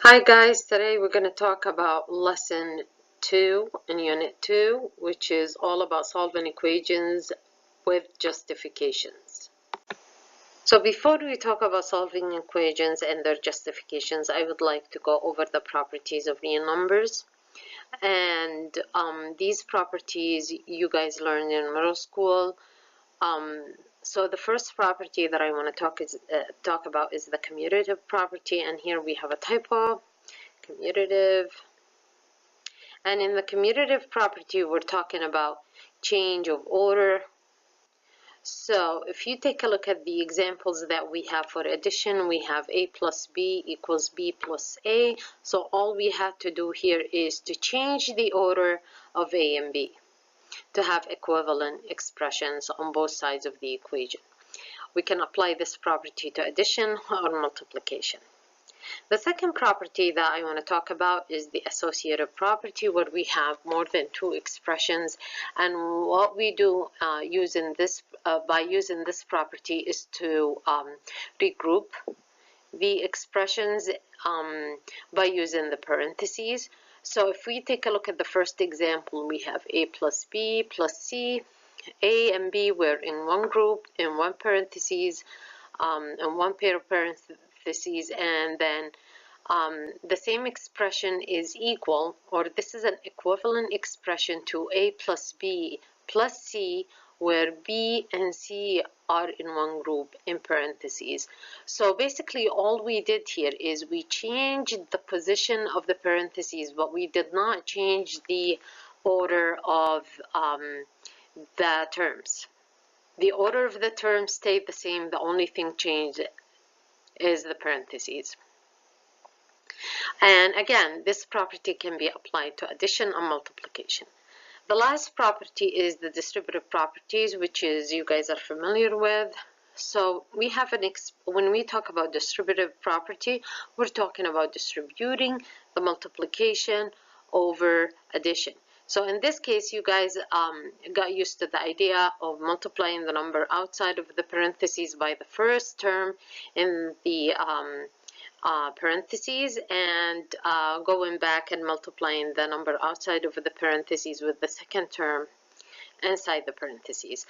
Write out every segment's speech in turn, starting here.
Hi guys, today we're going to talk about lesson 2 in unit 2, which is all about solving equations with justifications. So before we talk about solving equations and their justifications, I would like to go over the properties of real numbers. And these properties you guys learned in middle school. So the first property that I want to talk about is the commutative property, and here we have a typo. Commutative. And in the commutative property, we're talking about change of order. So if you take a look at the examples that we have for addition, we have a plus b equals b plus a. So all we have to do here is to change the order of a and b to have equivalent expressions on both sides of the equation. We can apply this property to addition or multiplication. The second property that I want to talk about is the associative property, where we have more than two expressions, and what we do by using this property is to regroup the expressions by using the parentheses. So if we take a look at the first example, we have a plus b plus c. A and b were in one group, in one parentheses, in one pair of parentheses, and then the same expression is equal, or this is an equivalent expression to a plus b plus c, where b and c are in one group in parentheses. So basically all we did here is we changed the position of the parentheses, but we did not change the order of the terms. The order of the terms stayed the same. The only thing changed is the parentheses. And again, this property can be applied to addition and multiplication. The last property is the distributive properties, which is you guys are familiar with. So we have when we talk about distributive property, we're talking about distributing the multiplication over addition. So in this case, you guys got used to the idea of multiplying the number outside of the parentheses by the first term in the parentheses, and going back and multiplying the number outside of the parentheses with the second term inside the parentheses.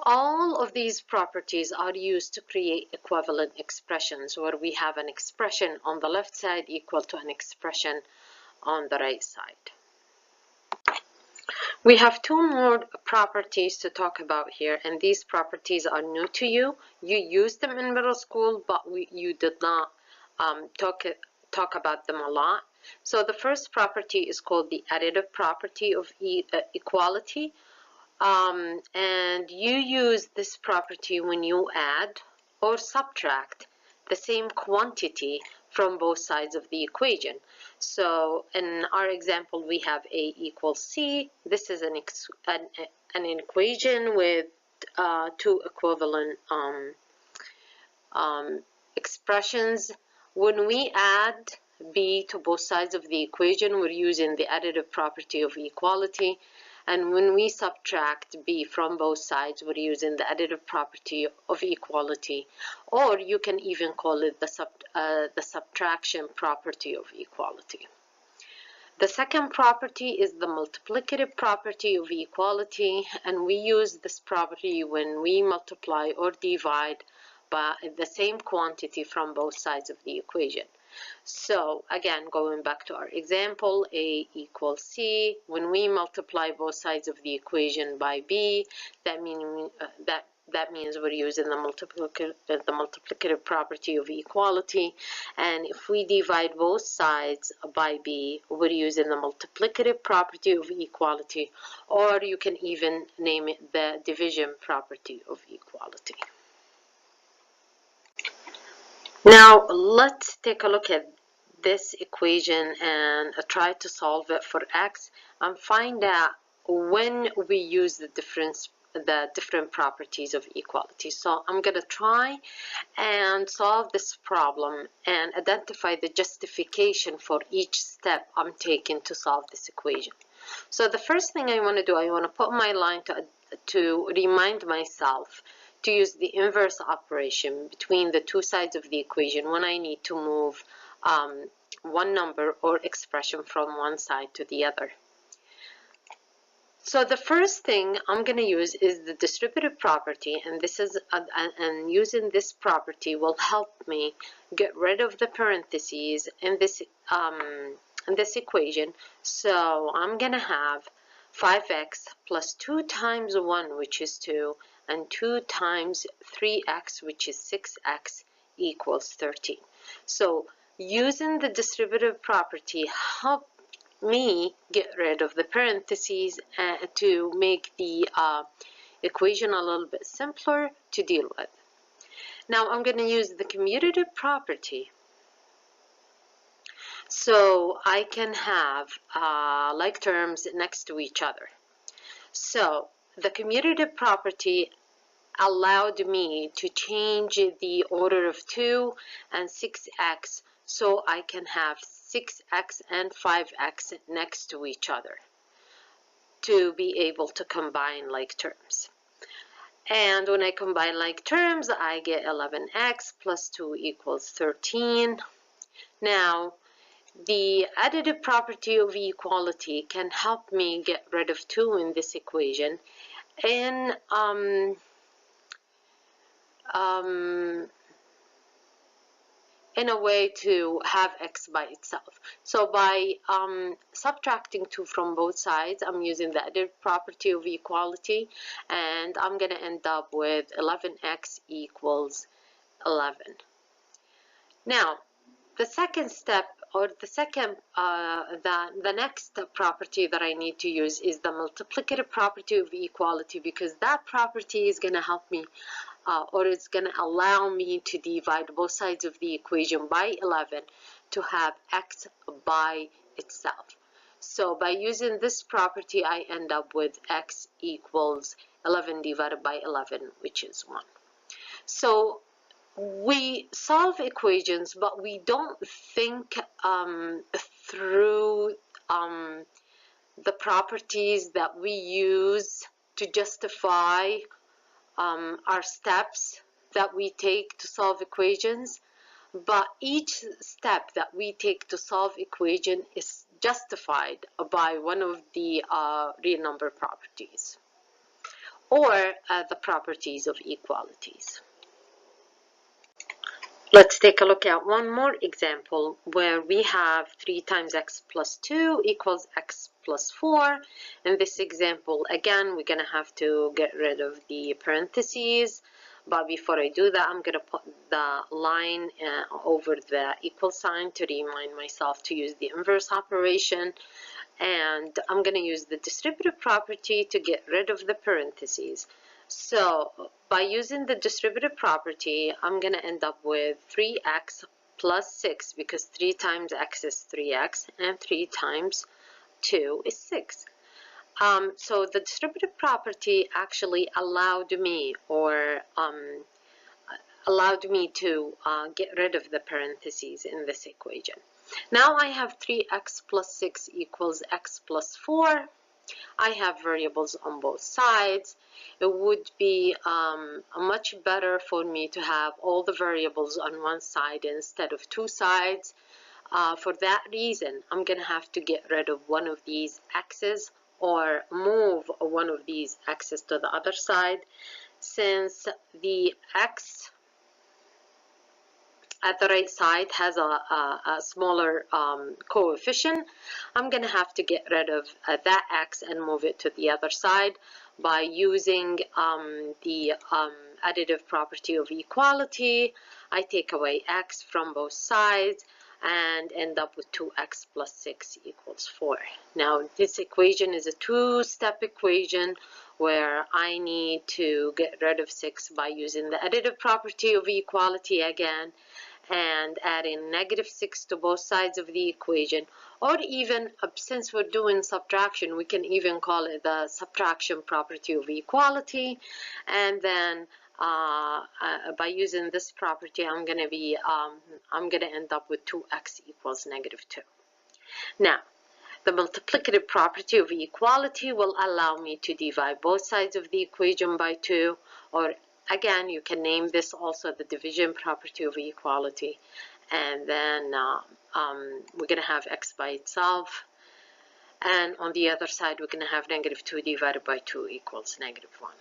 All of these properties are used to create equivalent expressions, where we have an expression on the left side equal to an expression on the right side. We have two more properties to talk about here, and these properties are new to you. You used them in middle school, but you did not talk about them a lot. So the first property is called the additive property of equality. And you use this property when you add or subtract the same quantity from both sides of the equation. So in our example, we have a equals c. This is an equation with two equivalent expressions. When we add b to both sides of the equation, we're using the additive property of equality. And when we subtract b from both sides, we're using the additive property of equality. Or you can even call it the subtraction property of equality. The second property is the multiplicative property of equality, and we use this property when we multiply or divide by the same quantity from both sides of the equation. So again, going back to our example, a equals c. When we multiply both sides of the equation by b, that means we're using the multiplicative property of equality. And if we divide both sides by b, we're using the multiplicative property of equality, or you can even name it the division property of equality. Now let's take a look at this equation and try to solve it for x and find out when we use the different properties of equality. So I'm going to try and solve this problem and identify the justification for each step I'm taking to solve this equation. So the first thing I want to do, I want to put my line to remind myself to use the inverse operation between the two sides of the equation when I need to move one number or expression from one side to the other. So the first thing I'm going to use is the distributive property, and this is and using this property will help me get rid of the parentheses in this equation. So I'm going to have 5x plus 2 times 1, which is 2, and 2 times 3x, which is 6x, equals 13. So using the distributive property help me get rid of the parentheses to make the equation a little bit simpler to deal with. Now I'm going to use the commutative property so I can have like terms next to each other. So the commutative property allowed me to change the order of 2 and 6x so I can have 6x and 5x next to each other to be able to combine like terms. And when I combine like terms, I get 11x plus 2 equals 13. Now, the additive property of equality can help me get rid of 2 in this equation in a way to have x by itself. So by subtracting 2 from both sides, I'm using the additive property of equality, and I'm going to end up with 11x equals 11. Now, the second step, or the next property that I need to use is the multiplicative property of equality, because that property is going to help me or it's going to allow me to divide both sides of the equation by 11 to have x by itself. So by using this property, I end up with x equals 11 divided by 11, which is 1. So we solve equations, but we don't think through the properties that we use to justify our steps that we take to solve equations, but each step that we take to solve equation is justified by one of the real number properties or the properties of equalities. Let's take a look at one more example where we have 3 times x plus 2 equals x plus 4. In this example, again, we're going to have to get rid of the parentheses. But before I do that, I'm going to put the line over the equal sign to remind myself to use the inverse operation. And I'm going to use the distributive property to get rid of the parentheses. So by using the distributive property, I'm going to end up with 3x plus 6, because 3 times x is 3x and 3 times 2 is 6. So the distributive property actually allowed me to get rid of the parentheses in this equation. Now I have 3x plus 6 equals x plus 4. I have variables on both sides. It would be much better for me to have all the variables on one side instead of 2 sides. For that reason, I'm going to have to get rid of one of these x's or move one of these x's to the other side. Since the x at the right side has a smaller coefficient, I'm going to have to get rid of that x and move it to the other side by using the additive property of equality. I take away x from both sides and end up with 2x plus 6 equals 4. Now this equation is a two-step equation where I need to get rid of 6 by using the additive property of equality again, and adding negative 6 to both sides of the equation, or even, since we're doing subtraction, we can even call it the subtraction property of equality. And then by using this property, I'm going to end up with 2x equals negative 2. Now, the multiplicative property of equality will allow me to divide both sides of the equation by 2, or again, you can name this also the division property of equality. and then we're going to have x by itself, and on the other side we're going to have negative 2 divided by 2 equals negative 1.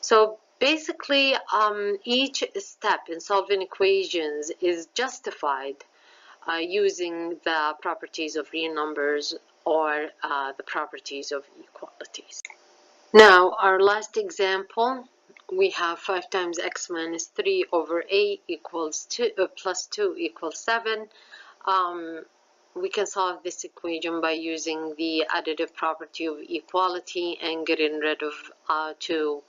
So basically each step in solving equations is justified using the properties of real numbers or the properties of equalities. Now our last example, we have 5 times x minus 3 over 8 equals 2 plus 2 equals 7. We can solve this equation by using the additive property of equality and getting rid of 2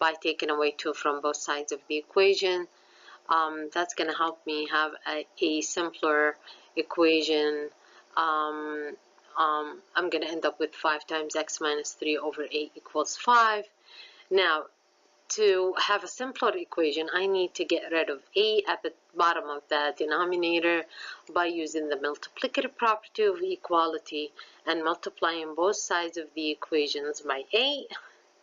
by taking away 2 from both sides of the equation. That's going to help me have a simpler equation. I'm going to end up with 5 times x minus 3 over 8 equals 5. Now, to have a simpler equation, I need to get rid of 8 at the bottom of the denominator by using the multiplicative property of equality and multiplying both sides of the equations by 8.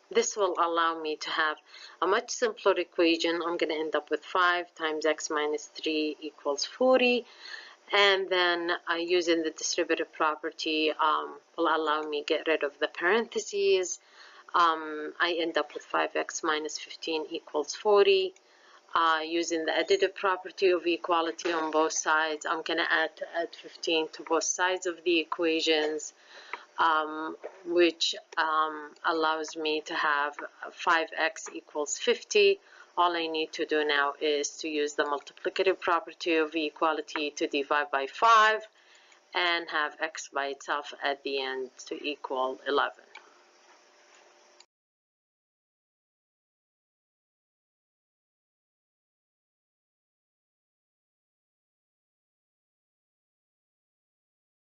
This will allow me to have a much simpler equation. I'm going to end up with 5 times x minus 3 equals 40. And then using the distributive property will allow me to get rid of the parentheses. I end up with 5x minus 15 equals 40. Using the additive property of equality on both sides, I'm going to add 15 to both sides of the equations. Which allows me to have 5x equals 50. All I need to do now is to use the multiplicative property of equality to divide by 5 and have x by itself at the end to equal 11.